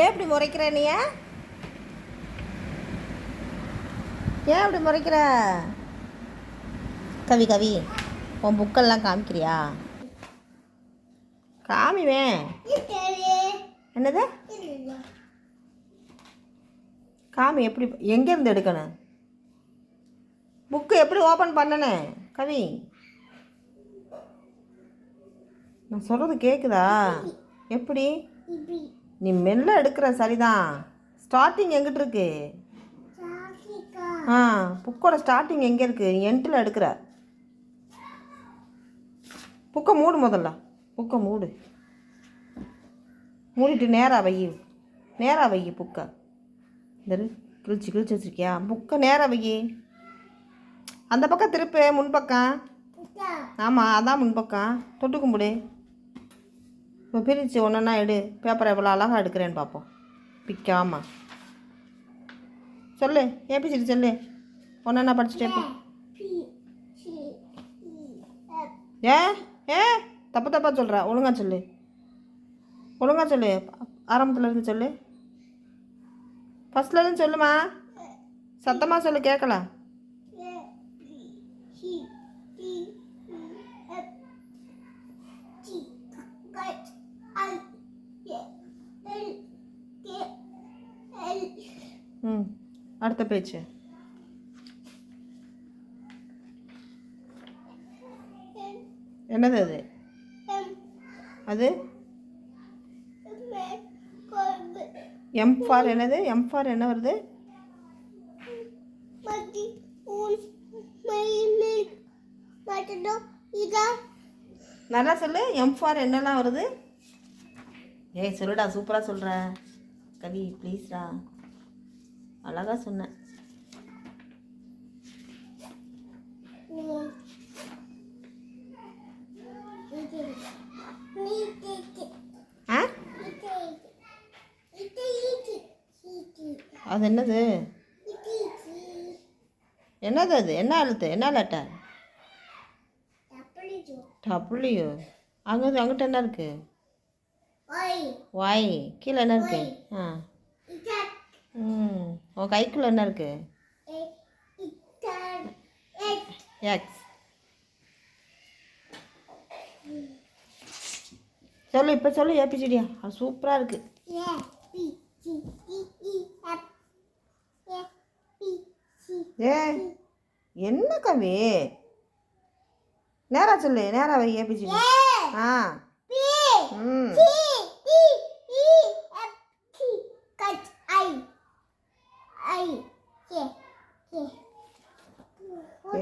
ஏன் இப்படி முறைக்கிற நீ? ஏன் இப்படி முறைக்கிற? கவி கவி உன் புக்கெல்லாம் காமிக்கிறியா? காமிவேன். என்னது? காமி. எப்படி எங்கேருந்து எடுக்கணும்? புக்கு எப்படி ஓப்பன் பண்ணணும் கவி? நான் சொல்கிறது கேட்குதா? எப்படி? நீ மெல்ல எடுக்கிற சரிதான். ஸ்டார்டிங் எங்கிட்ட இருக்கு? புக்கோட ஸ்டார்டிங் எங்கே இருக்குது? நீ எண்டில் எடுக்கிற. புக்கை மூடு முதல்ல. புக்கை மூடு. மூடிட்டு நேராக வை. நேராக வை புக்கை. இந்த கிழிச்சு வச்சுருக்கியா? புக்கை நேராக வை. அந்த பக்கம் திருப்பு. முன்பக்கம். ஆமாம், அதான் முன்பக்கம். தொட்டு கும்பிடு. இப்போ பிரித்து ஒன்றா எடு. பேப்பரை எவ்வளோ அழகாக எடுக்கிறேன்னு பார்ப்போம். பிக்காமா சொல்லு. ஏபிசிடி சொல்லு. ஒன்றா படிச்சுட்டே போ. ஏ தப்பாக சொல்கிற. ஒழுங்கா சொல்லு. ஒழுங்கா சொல்லு. ஆரம்பத்துலேருந்து சொல்லு. ஃபஸ்ட்லேருந்து சொல்லுமா. சத்தமாக சொல்லு, கேட்கல. அடுத்த பேச்சு. என்னது அது? அது எம் ஃபார் என்னது? எம் ஃபார் என்ன வருது? நல்லா சொல்லு. எம் ஃபார் என்னெல்லாம் வருது? ஏய் சொல்லுடா, சூப்பராக சொல்கிற கவி. ப்ளீஸ்டா, அழகாக சொன்னேன். அது என்னது? என்னது அது? என்ன எழுத்து? என்ன லெட்டர்? டபிள்யூ. அங்கிட்ட என்ன இருக்கு? ஒய். கீழே என்ன இருக்கு? உன் கைக்குள்ள என்ன இருக்கு? எக்ஸ். சொல்லு, இப்போ சொல்லு. ஏபிசிடியா? அது சூப்பராக இருக்கு. ஏ என்ன கவி? நேரா சொல்லு. நேரா வை ஏபிசிடி.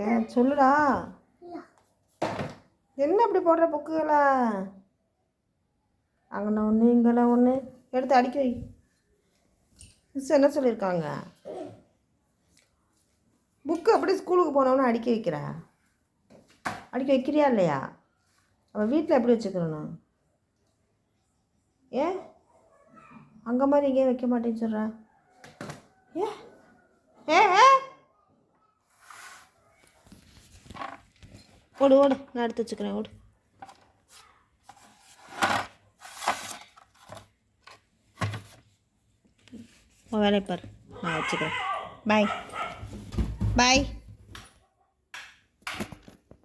ஏன் சொல்லுடா. என்ன அப்படி போடுற புக்குகளா? அங்கே ஒன்று, இங்கே ஒன்று எடுத்து அடிக்க வை. மிஸ் என்ன சொல்லியிருக்காங்க? புக்கு அப்படி ஸ்கூலுக்கு போனவொன்னே அடிக்க வைக்கிற. அடிக்க வைக்கிறியா இல்லையா? அவள் வீட்டில் எப்படி வச்சுக்கிறணும்? ஏன் அங்கே மாதிரி இங்கே வைக்க மாட்டேன்னு சொல்கிற? ஏ ஏ ஓடு ஓடு. நான் எடுத்து வச்சுக்கிறேன். ஓடு. உன் வேலையை பாரு. நான் வச்சுக்கிறேன். பாய் பாய்.